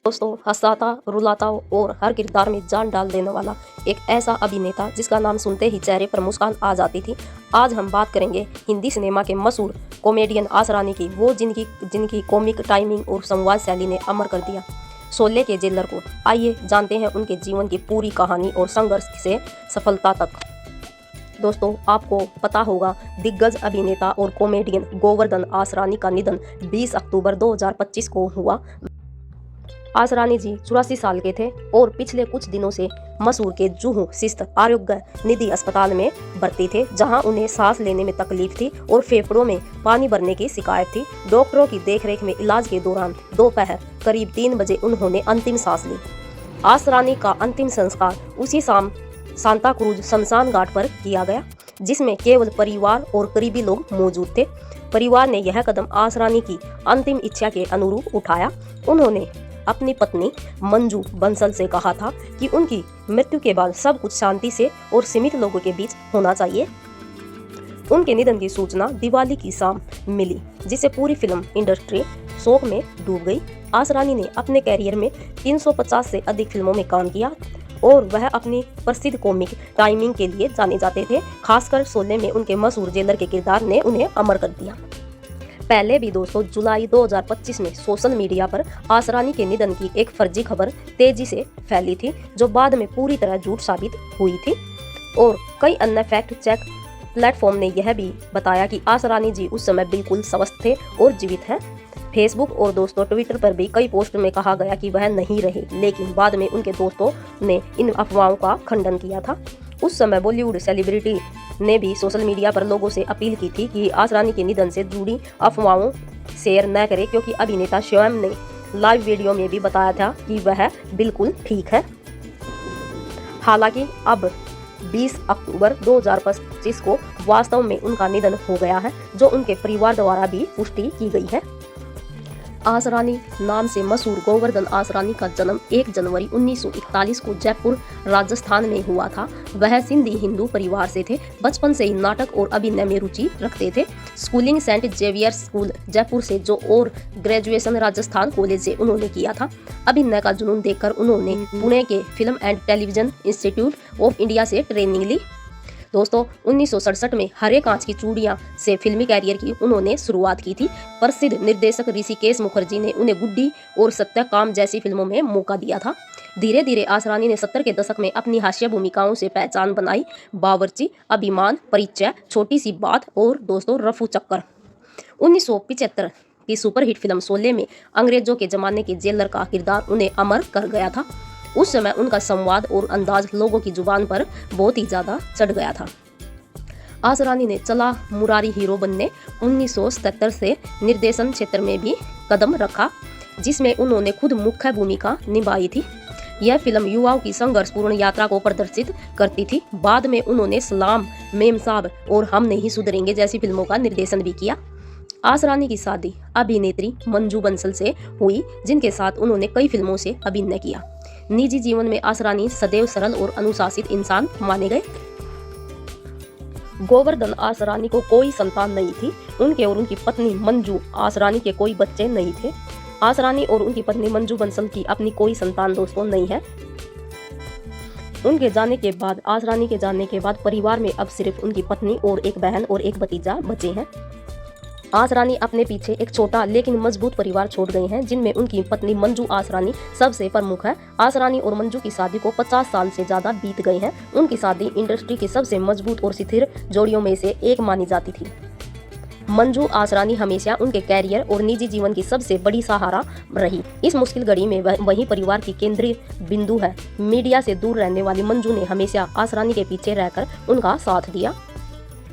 दोस्तों, हंसाता, रुलाता और हर किरदार में जान डाल देने वाला एक ऐसा अभिनेता जिसका नाम सुनते ही चेहरे पर मुस्कान आ जाती थी। आज हम बात करेंगे हिंदी सिनेमा के मशहूर कॉमेडियन आसरानी की, वो जिनकी कॉमिक टाइमिंग और संवाद शैली ने अमर कर दिया शोले के जेलर को। आइए जानते हैं उनके जीवन की पूरी कहानी और संघर्ष से सफलता तक। दोस्तों, आपको पता होगा, दिग्गज अभिनेता और कॉमेडियन गोवर्धन आसरानी का निधन 20 अक्टूबर 2025 को हुआ। आसरानी जी 84 साल के थे और पिछले कुछ दिनों से मसूर के जुहू स्थित आरोग्य निधि अस्पताल में भर्ती थे, जहां उन्हें सांस लेने में तकलीफ थी और फेफड़ों में पानी भरने की शिकायत थी। डॉक्टरों की देखरेख में इलाज के दौरान दोपहर करीब 3 बजे उन्होंने अंतिम सांस ली। आसरानी का अंतिम संस्कार उसी शाम सांता क्रूज शमशान घाट पर किया गया, जिसमें केवल परिवार और करीबी लोग मौजूद थे। परिवार ने यह कदम आसरानी की अंतिम इच्छा के अनुरूप उठाया। उन्होंने अपनी पत्नी मंजू बंसल से कहा था कि उनकी मृत्यु के बाद सब कुछ शांति से और सीमित लोगों के बीच होना चाहिए। उनके निधन की सूचना दिवाली की शाम मिली, जिससे पूरी फिल्म इंडस्ट्री शोक में डूब गई। आसरानी ने अपने कैरियर में 350 से अधिक फिल्मों में काम किया और वह अपनी प्रसिद्ध कॉमिक टाइमिंग के लिए जाने जाते थे। खासकर शोले में उनके मशहूर जेलर के किरदार ने उन्हें अमर कर दिया। पहले भी दोस्तों, जुलाई 2025 में सोशल मीडिया पर आसरानी के निधन की एक फर्जी खबर तेजी से फैली थी, जो बाद में पूरी तरह झूठ साबित हुई थी। और कई अन्य फैक्ट चेक प्लेटफॉर्म ने यह भी बताया कि आसरानी जी उस समय बिल्कुल स्वस्थ थे और जीवित हैं। फेसबुक और दोस्तों ट्विटर पर भी कई पोस्ट में कहा गया कि वह नहीं रहे, लेकिन बाद में उनके दोस्तों ने इन अफवाहों का खंडन किया था। उस समय बॉलीवुड सेलिब्रिटी ने भी सोशल मीडिया पर लोगों से अपील की थी कि आसरानी के निधन से जुड़ी अफवाहों शेयर न करें, क्योंकि अभिनेता स्वयं ने लाइव वीडियो में भी बताया था कि वह बिल्कुल ठीक है। हालांकि अब 20 अक्टूबर 2025 को वास्तव में उनका निधन हो गया है, जो उनके परिवार द्वारा भी पुष्टि की गई है। आसरानी नाम से मशहूर गोवर्धन आसरानी का जन्म 1 जनवरी 1941 को जयपुर राजस्थान में हुआ था। वह सिंधी हिंदू परिवार से थे। बचपन से ही नाटक और अभिनय में रुचि रखते थे। Schooling saint Xavier's school Jaipur से और ग्रेजुएशन राजस्थान कॉलेज से उन्होंने किया था। अभिनय का जुनून देखकर उन्होंने पुणे के film and television institute of India से ट्रेनिंग ली। दोस्तों, 1967 में हरे कांच की चूड़ियां से फिल्मी कैरियर की उन्होंने शुरुआत की थी। प्रसिद्ध निर्देशक ऋषिकेश मुखर्जी ने उन्हें गुड्डी और सत्यकाम जैसी फिल्मों में मौका दिया था। धीरे धीरे आसरानी ने 70 के दशक में अपनी हास्य भूमिकाओं से पहचान बनाई। बावर्ची, अभिमान, परिचय, छोटी सी बात और दोस्तों रफू चक्कर। 1975 की सुपरहिट फिल्म शोले में अंग्रेजों के जमाने के जेलर का किरदार उन्हें अमर कर गया था। उस समय उनका संवाद और अंदाज लोगों की जुबान पर बहुत ही ज्यादा चढ़ गया था। आसरानी ने चला मुरारी हीरो बनने 1977 से निर्देशन क्षेत्र में भी कदम रखा, जिसमें उन्होंने खुद मुख्य भूमिका निभाई थी। यह फिल्म युवाओं की संघर्षपूर्ण यात्रा को प्रदर्शित करती थी। बाद में उन्होंने सलाम, मेम साहब और हम नहीं सुधरेंगे जैसी फिल्मों का निर्देशन भी किया। आसरानी की शादी अभिनेत्री मंजू बंसल से हुई, जिनके साथ उन्होंने कई फिल्मों से अभिनय किया। निजी जीवन में आसरानी सदैव सरल और अनुशासित इंसान माने गए। गोवर्धन आसरानी को कोई संतान नहीं थी। उनके और उनकी पत्नी मंजू आसरानी के कोई बच्चे नहीं थे। आसरानी और उनकी पत्नी मंजू बंसल की अपनी कोई संतान दोस्तों नहीं है। आसरानी के जाने के बाद परिवार में अब सिर्फ उनकी पत्नी और एक बहन और एक भतीजा बचे हैं। आसरानी अपने पीछे एक छोटा लेकिन मजबूत परिवार छोड़ गए हैं, जिनमें उनकी पत्नी मंजू आसरानी सबसे प्रमुख है। आसरानी और मंजू की शादी को 50 साल से ज्यादा बीत गए हैं। उनकी शादी इंडस्ट्री की सबसे मजबूत और स्थिर जोड़ियों में से एक मानी जाती थी। मंजू आसरानी हमेशा उनके कैरियर और निजी जीवन की सबसे बड़ी सहारा रही। इस मुश्किल घड़ी में वही परिवार की केंद्रीय बिंदु है। मीडिया से दूर रहने वाली मंजू ने हमेशा आसरानी के पीछे रहकर उनका साथ दिया।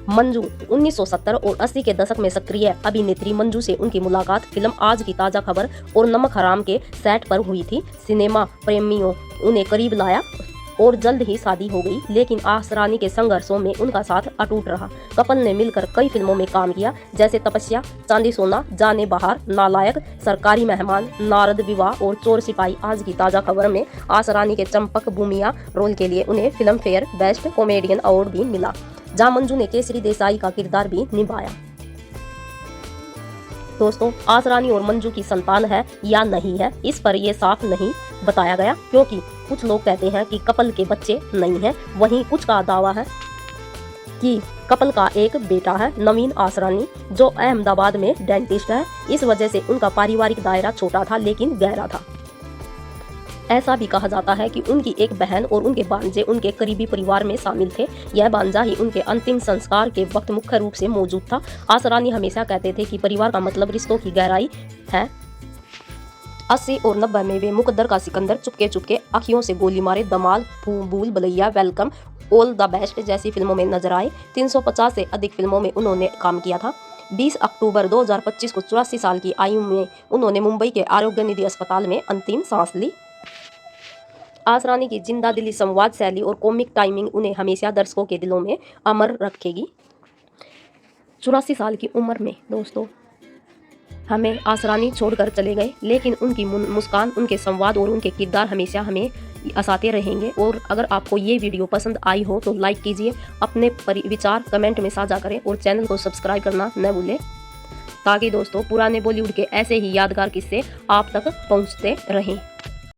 मंजू 1970 और 80 के दशक में सक्रिय अभिनेत्री मंजू से उनकी मुलाकात फिल्म आज की ताजा खबर और नमक हराम के सेट पर हुई थी। सिनेमा प्रेमियों उन्हें करीब लाया और जल्द ही शादी हो गई, लेकिन आसरानी के संघर्षों में उनका साथ अटूट रहा। कपल ने मिलकर कई फिल्मों में काम किया, जैसे तपस्या, चांदी सोना, जाने बाहर, नालायक, सरकारी मेहमान, नारद विवाह और चोर सिपाही। आज की ताजा खबर में आसरानी के चंपक भूमिया रोल के लिए उन्हें film fair best comedian award भी मिला, जहां मंजू ने केसरी देसाई का किरदार भी निभाया। दोस्तों, आसरानी और मंजू की संतान है या नहीं है, इस पर ये साफ नहीं बताया गया, क्योंकि कुछ लोग कहते हैं कि कपल के बच्चे नहीं हैं, वहीं कुछ का दावा है कि कपल का एक बेटा है, नवीन आसरानी, जो अहमदाबाद में डेंटिस्ट है। इस वजह से उनका पारिवारिक दायरा छोटा था लेकिन गहरा था। ऐसा भी कहा जाता है कि उनकी एक बहन और उनके भांजे उनके करीबी परिवार में शामिल थे। यह भांजा ही उनके अंतिम संस्कार के वक्त मुख्य रूप से मौजूद था। आसरानी हमेशा कहते थे कि परिवार का मतलब रिश्तों की गहराई है। 80 और 90 में वे मुकद्दर का सिकंदर, चुपके चुपके, आँखियों से गोली मारे, धमाल, भूल Bhulaiyaa, welcome, all the best जैसी फिल्मों में नजर आए। 350 से अधिक फिल्मों में उन्होंने काम किया था। 20 अक्टूबर 2025 को 84 साल की आयु में उन्होंने मुंबई के आरोग्य निधि अस्पताल में अंतिम सांस ली। आसरानी की जिंदा दिली संवाद शैली और कॉमिक टाइमिंग उन्हें हमेशा दर्शकों के दिलों में अमर रखेगी। 84 साल की उम्र में दोस्तों हमें आसरानी छोड़कर चले गए, लेकिन उनकी मुस्कान, उनके संवाद और उनके किरदार हमेशा हमें हंसाते रहेंगे। और अगर आपको ये वीडियो पसंद आई हो तो लाइक कीजिए, अपने विचार कमेंट में साझा करें और चैनल को सब्सक्राइब करना न भूलें, ताकि दोस्तों पुराने बॉलीवुड के ऐसे ही यादगार किस्से आप तक पहुंचते रहें।